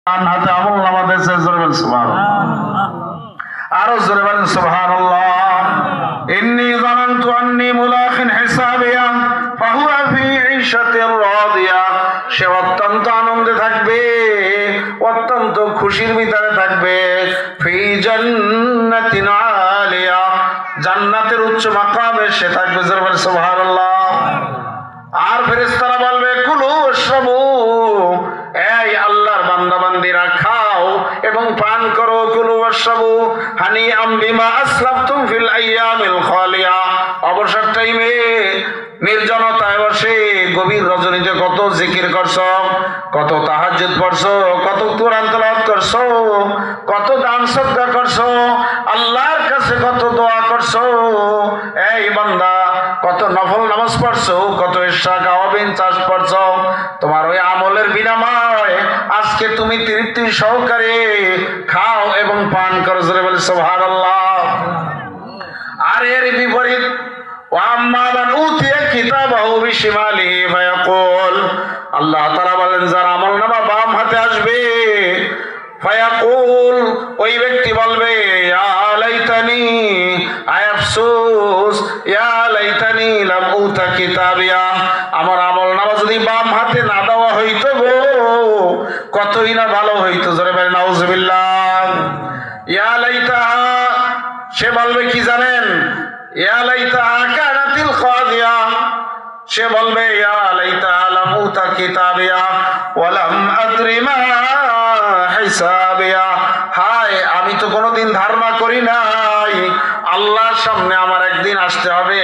হাতে আমল নামা দিয়েছে, জোরে বলেন সুবহানাল্লাহ। আরো জোরে বলেন সুবহানাল্লাহ। ইন্নী যানানতু আন্নী মুলাকিন হিসাবিয়া ফাহুয়া ফি ঈশাতির রাদিয়া। সে অত্যন্ত আনন্দে থাকবে, অত্যন্ত খুশির ভিতরে থাকবে। ফি জান্নাতিন আলিয়া, জান্নাতের উচ্চ মাকামে সে থাকবে, জোরে বলেন সুবহানাল্লাহ। আর ফেরেশতারা বলবে কুলু ওয়াশরাবু, এই আল্লাহর বান্দা বান্দিরা খাও এবং পান করো। কুলু ওয়াশরাবু হানিআম বিমা আসলাফতুম ফিল আইয়ামিল খালিয়া। অবসর টাইমে নির্জনতায় বসে গভীর রজনীতে কত জিকির করছো, কত তাহাজ্জুদ পড়ছো, কত কোরআন তেলাওয়াত করছো, কত দান সদকা করছো, আল্লাহর কাছে কত দোয়া করছো। এই বান্দা কত নফল নামাজ পড়ছো, কত ইশরাক আওয়াবিন চাষ পড়ছো। তোমার ওই আমলের বিনিময়ে আজকে তুমি তৃপ্তি সহকারে খাও এবং পান করো, জোরে বলে সুবহানাল্লাহ। আর এর বিপরীত ওয়াম্মা মান উতিয়া কিতাবাহু বিশিমালিহি ফায়াকুল, আল্লাহ তাআলা বলেন যার আমলনামা বাম হাতে আসবে, ফায়াকুল, ওই ব্যক্তি বলবে ইয়া লাইতানি, আয় আফসোস, ইয়া লাইতানি লাম উতা কিতাবিয়া, আমার আমলনামা যদি বাম হাতে না দেওয়া হইতো গো, কতই না ভালো হইতো, জোরে বলেন নাউজুবিল্লাহ। ইয়া লাইতাহা, সে বলবে কি জানেন, ইয়া লাইতাহা কানাতিল কাদিয়া, সে বলবে ইয়া লাইতাহা লাম উতা কিতাবিয়া ওয়া লাম আদরি মা হিসাবিয়া, হায় আমি তো কোনোদিন ধারণা করি নাই আল্লাহর সামনে আমার একদিন আসতে হবে,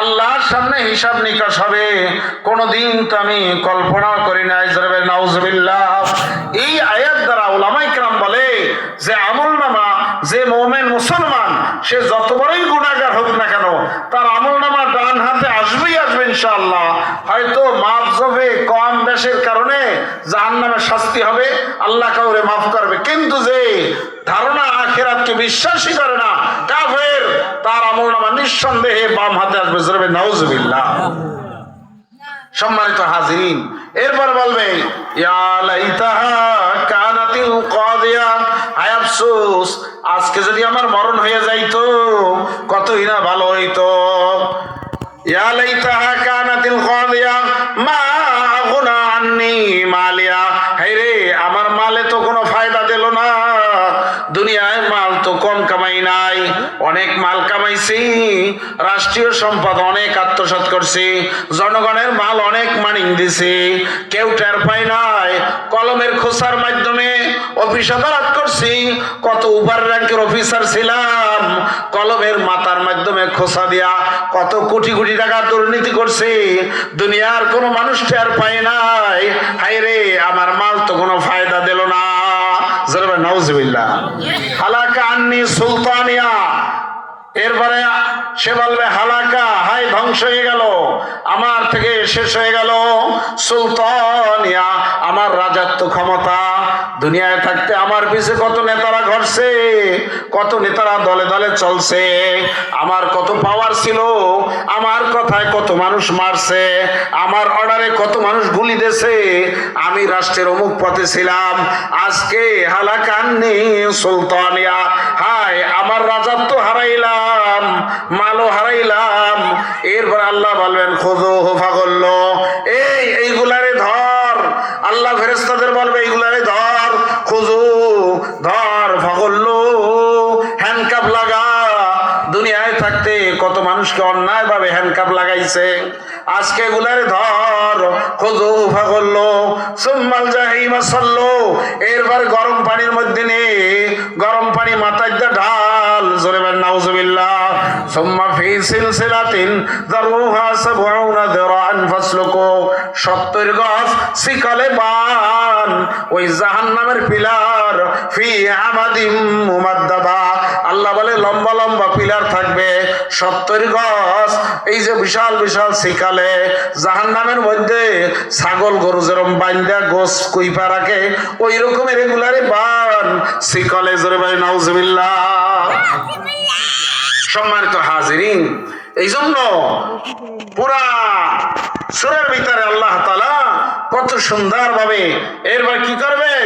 আল্লাহর সামনে হিসাব নিকাশ হবে, কোনোদিন তো আমি কল্পনা করি নাই, জোরে বলেন নাউজুবিল্লাহ। এই আয়াত দ্বারা উলামায়ে কেরাম বলে যে আমলনামা, যে মুমিন মুসলমান সে যত বড়ই গুনাহগার হোক না কেন, তার আমলনামা ডান হাতে আসবেই আসবে ইনশাআল্লাহ। হয়তো মাফজবে কম বেশের কারণে জাহান্নামে শাস্তি হবে, আল্লাহ কাউরে মাফ করবে, কিন্তু যে ধারণা আখিরাতকে বিশ্বাসই করে না, কাফের, তার আমলনামা নিঃসন্দেহে বাম হাতে আসবে, জোরে বলেন নাউজুবিল্লাহ। সম্মানিত হাজিরিন, এরপর বলবে ইয়া লাইতাহা কানাতিল কাদিয়া, হায় আফসোস আজকে যদি আমার মরণ হয়ে যাইতো কতই না ভালো হইতো। ইয়া লাইতাহা কানাতিল কাদিয়া মা আগুনা আন্নি মালিয়া, হায়রে আমার মালে তো কোনো ফায়দা দিল না, দুনিয়ায় মাল তো কম কামাই নাই, অনেক মাল কামাইছি, রাষ্ট্রীয় সম্পদ অনেক আত্মসাৎ করছি, জনগণের মাল অনেক মানিং দিছি, কেউ টের পাই নাই, কলমের খোসার মাধ্যমে অফিস আদালত করছি, কত উপর র্যাঙ্কের অফিসার ছিলাম, কলমের মাথার মাধ্যমে খোসা দিয়া কত কোটি কোটি টাকা দুর্নীতি করছি, দুনিয়ার কোনো মানুষ টের পায় নাই, হায়রে আমার মাল তো কোনো ফায়দা দিল না, জোরে বলেন নাউজুবিল্লাহ। হালাকা আন্নি সুলতানিয়া, এরপরে সে বলবে হালাকা, হাই ধ্বংস হয়ে গেল, আমার থেকে শেষ হয়ে গেল, সুলতানিয়া, আমার রাজত্ব ক্ষমতা, দুনিয়ায় থাকতে আমার পিছে কত নেতারা ঘটছে, কত নেতারা দলে দলে চলছে, আমার কত পাওয়ার ছিল, আমার কথায় কত মানুষ মারছে, আমার অর্ডারে কত মানুষ গুলি দিয়েছে, আমি রাষ্ট্রের অমুক পথে ছিলাম, আজকে হালাকান্নি সুলতানিয়া, হায় আমার রাজত্ব হারাইলাম, মালও হারাইলাম। এরপর আল্লাহ বলবেন খুযুহু ফাগুল্লু, এইগুলারে ধর, আল্লাহ ফেরেশতাদের বলবে এইগুলারে ধর, খুযু, ধর, ফাগুল্লু, হ্যান্ডকাপ লাগা, দুনিয়ায় থাকতে কত মানুষকে অন্যায় ভাবে হ্যান্ডকাপ লাগাইছে, আজকে এগুলারে ধর, খুযু ফাগুল্লু, সুম্মাল জাহিমা সাল্লু, এরপর গরম পানির মধ্যে নে, গরম পানি মাথায় দিয়ে ঢাল, জোরে বলেন নাউজুবিল্লাহ। সুম্মা ফি সিলসিলাতিন যারউহা সাবউনা যিরাআন ফাসলুকু, 70 গজ শিকলে বান ওই জাহান্নামের পিলার, ফি আমাদিম মুমাদ্দাদা, আল্লাহ বলে লম্বা লম্বা পিলার থাকবে 70 গজ, এই যে বিশাল বিশাল শিকালে, জাহান্নামের মধ্যে ছাগল গরু যেরকম বাইন্দা গোস কুইপা রাখে ওই রকমের এগুলারে বান শিকলে, জোরে বলেন নাউজুবিল্লাহ। সম্মানিত হাজিরিন, এই জন্য পুরা সূরার ভিতরে আল্লাহ তাআলা কত সুন্দর ভাবে এরপর কি করবেন,